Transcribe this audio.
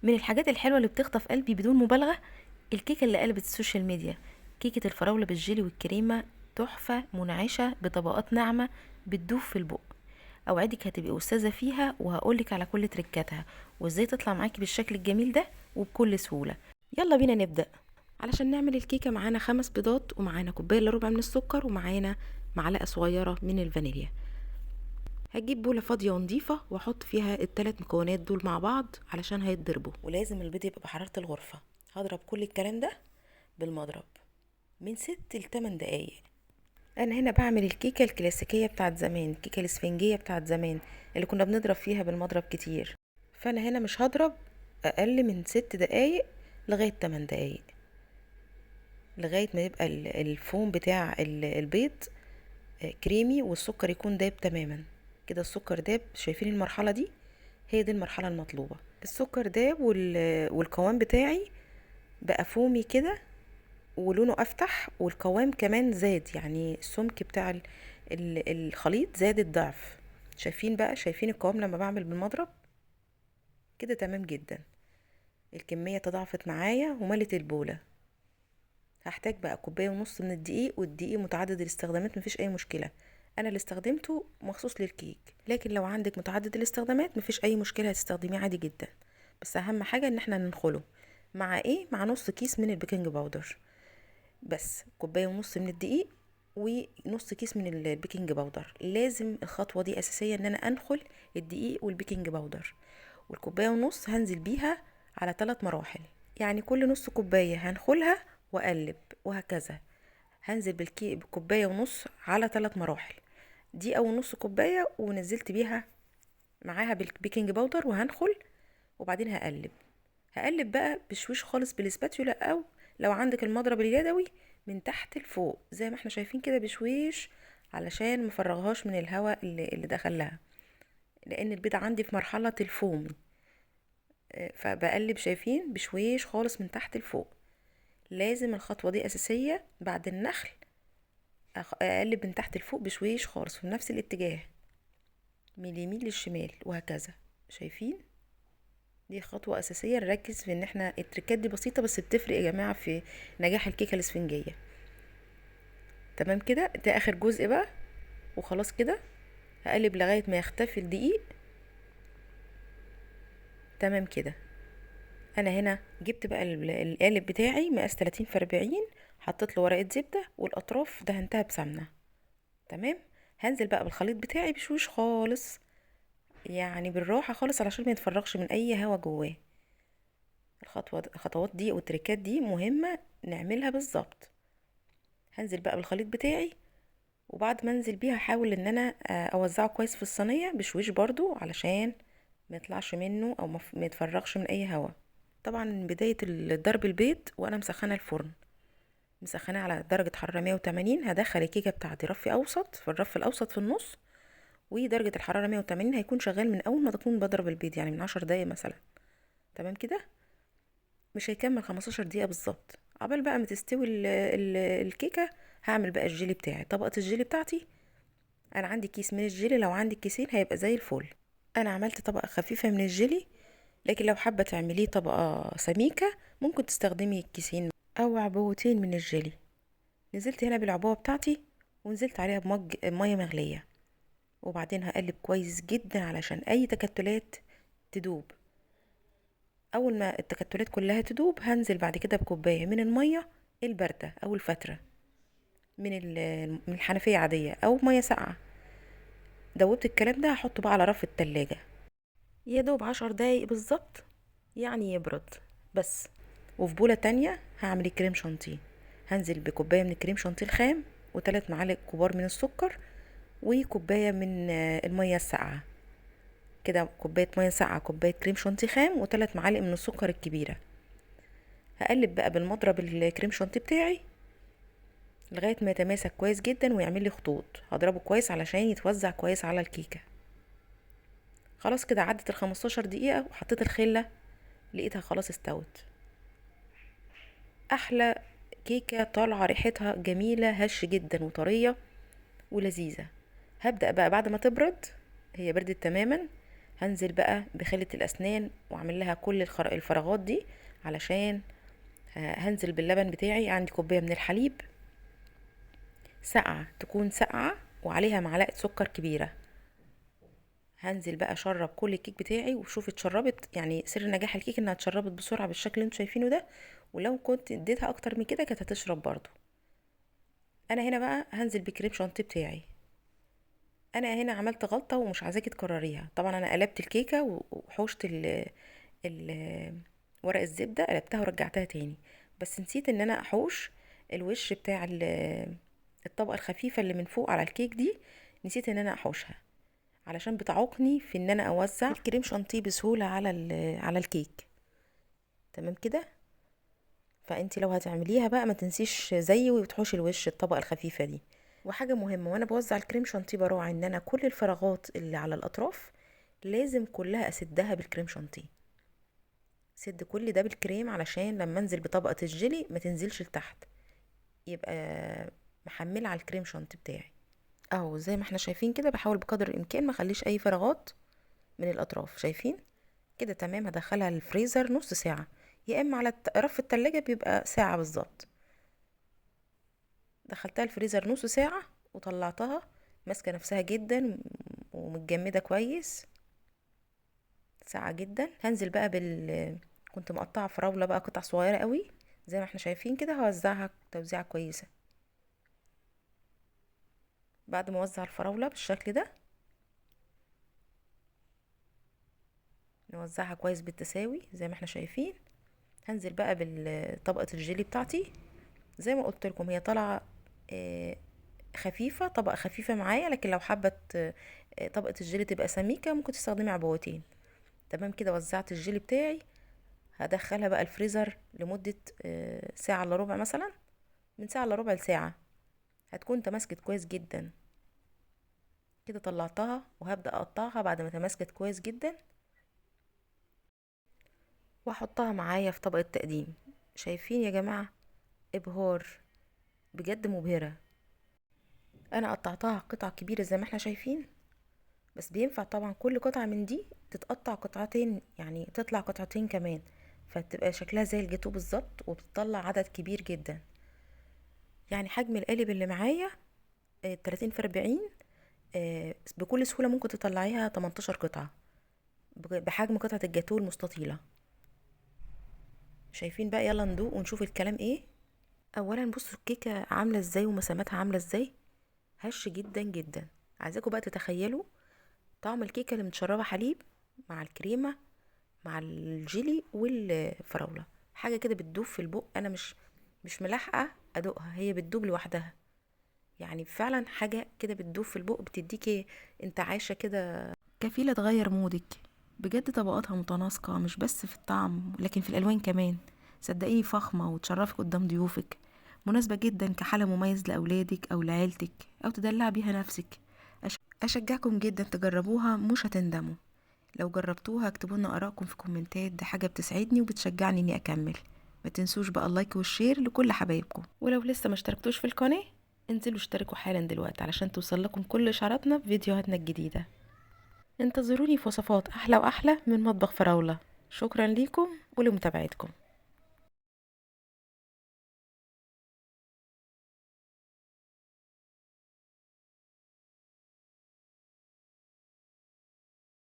من الحاجات الحلوة اللي بتخطف قلبي بدون مبالغة الكيكة اللي قلبت السوشيال ميديا. كيكة الفراولة بالجيلي والكريمة، تحفة منعشة بطبقات ناعمة بتدوب في البق. اوعدك هتبقي استاذة فيها، وهقولك على كل تركاتها وازاي تطلع معاكي بالشكل الجميل ده وبكل سهولة. يلا بينا نبدأ. علشان نعمل الكيكة معانا 5 بيضات، ومعانا كوباية الا ربع من السكر، ومعانا معلقة صغيرة من الفانيليا. هجيب بولة فاضية ونضيفة واحط فيها ال3 مكونات دول مع بعض علشان هيتضربوا، ولازم البيض يبقى بحرارة الغرفة. هضرب كل الكلام ده بالمضرب من 6 ل8 دقايق. انا هنا بعمل الكيكة الكلاسيكية بتاعت زمان، الكيكة الاسفنجية بتاعت زمان اللي كنا بنضرب فيها بالمضرب كتير. فانا هنا مش هضرب اقل من 6 دقايق لغاية 8 دقايق، لغاية ما يبقى الفوم بتاع البيض كريمي والسكر يكون داب تماما. كده السكر داب، شايفين المرحلة دي؟ هي دي المرحلة المطلوبة. السكر داب والقوام بتاعي بقى فومي كده ولونه افتح، والقوام كمان زاد، يعني السمك بتاع الخليط زاد الضعف. شايفين بقى؟ شايفين القوام لما بعمل بالمضرب؟ كده تمام جدا. الكمية تضاعفت معايا وملت البولة. هحتاج بقى كوباية ونص من الدقيق، والدقيق متعدد الاستخدامات مفيش اي مشكلة. انا اللي استخدمته مخصوص للكيك، لكن لو عندك متعدد الاستخدامات مفيش اي مشكلة، هتستخدميه عادي جدا. بس اهم حاجة ان احنا ننخله مع ايه؟ مع نص كيس من البيكنج باودر. بس كوباية ونص من الدقيق ونص كيس من البيكنج باودر. لازم الخطوة دي اساسية، ان انا انخل الدقيق والبيكنج باودر. والكوباية ونص هنزل بيها على 3 مراحل، يعني كل نص كوباية هنخلها واقلب، وهكذا. هنزل بكوباية ونص على 3 مراحل. دي اول نص كوباية ونزلت بيها معاها بالبيكنج باودر، وهنخل وبعدين هقلب بقى بشويش خالص بالسباتيولا، او لو عندك المضرب اليدوي من تحت لفوق زي ما احنا شايفين كده بشويش، علشان مفرغهاش من الهواء اللي دخلها، لان البيضة عندي في مرحلة الفوم. فبقلب، شايفين؟ بشويش خالص من تحت لفوق. لازم الخطوة دي اساسية بعد النخل. اقلب من تحت لفوق بشويش خالص في نفس الاتجاه، من اليمين للشمال وهكذا. شايفين؟ دي خطوة أساسية. نركز في إن احنا التركات دي بسيطة بس بتفرق يا جماعة في نجاح الكيكة الإسفنجية. تمام كده، ده آخر جزء بقى، وخلاص كده. هقلب لغاية ما يختفي الدقيق. تمام كده. أنا هنا جبت بقى القالب بتاعي مقاس 30 في 40، حطيت له ورقة زبدة والأطراف دهنتها بسمنة. تمام. هنزل بقى بالخليط بتاعي بشويش خالص، يعني بالراحة خالص علشان ما يتفرغش من أي هوا جواه. الخطوات دي والتركات دي مهمة نعملها بالظبط. هنزل بقى بالخليط بتاعي، وبعد ما انزل بيها هحاول ان انا اوزعه كويس في الصينيه بشويش برضو، علشان ما يطلعش منه او ما يتفرغش من اي هواء. طبعا من بدايه ضرب البيض وانا مسخنه الفرن، مسخناه على درجه حراره 180. هدخل الكيكه بتاعتي رف اوسط، في الرف الاوسط في النص، ودرجه الحراره 180 هيكون شغال من اول ما تكون بضرب البيض، يعني من 10 دقايق مثلا. تمام كده. مش هيكمل 15 دقيقة بالظبط. عقبال بقى ما تستوي الكيكة، هعمل بقى الجيلي بتاعي. طبقة الجيلي بتاعتي، انا عندي كيس من الجيلي، لو عندك كيسين هيبقى زي الفل. انا عملت طبقة خفيفة من الجيلي، لكن لو حابة تعمليه طبقة سميكة ممكن تستخدمي كيسين او عبوتين من الجيلي. نزلت هنا بالعبوة بتاعتي، ونزلت عليها بمج مية مغلية، وبعدين هقلب كويس جدا علشان اي تكتلات تدوب. اول ما التكتلات كلها تدوب، هنزل بعد كده بكوبايه من الميه البارده او الفتره من الحنفيه عاديه، او ميه ساقعه. دوبت الكلام ده، هحطه بقى على رف التلاجة يا دوب 10 دقايق بالظبط، يعني يبرد بس. وفي بولة تانية هعمل الكريم شانتيه. هنزل بكوباية من الكريم شانتيه الخام، و3 معالق كبار من السكر، وكوباية من المية الساقعة. كده كوباية مية ساقعة، كوباية كريم شانتيه خام، و3 معالق من السكر الكبيرة. هقلب بقى بالمضرب الكريم شانتيه بتاعي لغايه ما يتماسك كويس جدا ويعمل لي خطوط. هضربه كويس علشان يتوزع كويس على الكيكه. خلاص كده عدت ال15 دقيقه، وحطيت الخله، لقيتها خلاص استوت. احلى كيكه طالعه، ريحتها جميله هش جدا وطريه ولذيذه. هبدا بقى بعد ما تبرد، هي بردت تماما، هنزل بقى بخلة الاسنان واعمل لها كل الفراغات دي، علشان هنزل باللبن بتاعي. عندي كوبايه من الحليب ساقعه، تكون ساقعه وعليها معلقه سكر كبيره. هنزل بقى اشرب كل الكيك بتاعي، وشوف اتشربت. يعني سر نجاح الكيك انها اتشربت بسرعه بالشكل اللي انتوا شايفينه ده، ولو كنت اديتها اكتر من كده كانت هتشرب برضو. انا هنا بقى هنزل بكريم شانتيه بتاعي. انا هنا عملت غلطه ومش عايزاكي تكرريها. طبعا انا قلبت الكيكه وحوشت ال ورق الزبده، قلبتها ورجعتها تاني، بس نسيت ان انا احوش الوش بتاع الطبقه الخفيفه اللي من فوق على الكيك دي. نسيت ان انا احوشها علشان بتعوقني في ان انا اوزع الكريم شانتيه بسهوله على الكيك. تمام كده. فانتي لو هتعمليها بقى ما تنسيش زيي وتحوشي الوش الطبقه الخفيفه دي. وحاجه مهمه وانا بوزع الكريم شانتيه، براعي ان انا كل الفراغات اللي على الاطراف لازم كلها اسدها بالكريم شانتيه. سد كل ده بالكريم علشان لما انزل بطبقه الجيلي ما تنزلش لتحت، يبقى محمله على الكريم شانتيه بتاعي. اهو زي ما احنا شايفين كده، بحاول بقدر الامكان ما اخليش اي فراغات من الاطراف. شايفين كده تمام. هدخلها الفريزر نص ساعه، يا اما على رف التلاجة بيبقى ساعه بالظبط. دخلتها الفريزر نص ساعه وطلعتها، ماسكه نفسها جدا ومتجمده كويس، ساعه جدا. هنزل بقى كنت مقطعه فراوله بقى قطع صغيره قوي زي ما احنا شايفين كده، هوزعها توزيعه كويسه. بعد ما اوزع الفراوله بالشكل ده، نوزعها كويس بالتساوي زي ما احنا شايفين. هنزل بقى بطبقه الجيلي بتاعتي. زي ما قلت لكم هي طالعه خفيفه، طبقه خفيفه معايا، لكن لو حابه طبقه الجيلي تبقى سميكه ممكن تستخدمي عبوتين. تمام كده. وزعت الجيلي بتاعي، هدخلها بقى الفريزر لمده ساعه الا ربع مثلا، من ساعه الا ربع لساعه، هتكون تماسكت كويس جدا. كده طلعتها وهبدا اقطعها بعد ما تماسكت كويس جدا، واحطها معايا في طبق التقديم. شايفين يا جماعه؟ ابهار بجد، مبهره. انا قطعتها قطع كبيره زي ما احنا شايفين، بس بينفع طبعا كل قطعه من دي تتقطع قطعتين، يعني تطلع قطعتين كمان، فتبقى شكلها زي الجاتو بالظبط، وبتطلع عدد كبير جدا. يعني حجم القالب اللي معايا 30 في 40، بكل سهوله ممكن تطلعيها 18 قطعه بحجم قطعه الجاتو المستطيله. شايفين بقى؟ يلا ندوق ونشوف الكلام ايه. اولا بصوا الكيكه عامله ازاي ومساماتها عامله ازاي، هش جدا جدا. عايزاكم بقى تتخيلوا طعم الكيكه اللي متشربه حليب مع الكريمه مع الجيلي والفراوله، حاجه كده بتدوب في البق. انا مش ملاحقه ادوقها، هي بتدوب لوحدها. يعني فعلا حاجه كده بتدوب في البق، بتديكي انت عايشه كده، كفيله تغير مودك. بجد طبقاتها متناسقه، مش بس في الطعم لكن في الالوان كمان. صدقيني فخمه وتشرفك قدام ضيوفك، مناسبه جدا كحاله مميز لاولادك او لعيلتك، او تدلع بيها نفسك. اشجعكم جدا تجربوها، مش هتندموا. لو جربتوها اكتبوا لنا ارائكم في كومنتات، دي حاجه بتسعدني وبتشجعني اني اكمل. ما تنسوش بقى اللايك والشير لكل حبايبكم، ولو لسه ما اشتركتوش في القناه انزلوا اشتركوا حالا دلوقتي علشان توصل لكم كل اشعاراتنا بفيديوهاتنا الجديده. انتظروني في وصفات احلى واحلى من مطبخ فراوله. شكرا ليكم ولمتابعتكم.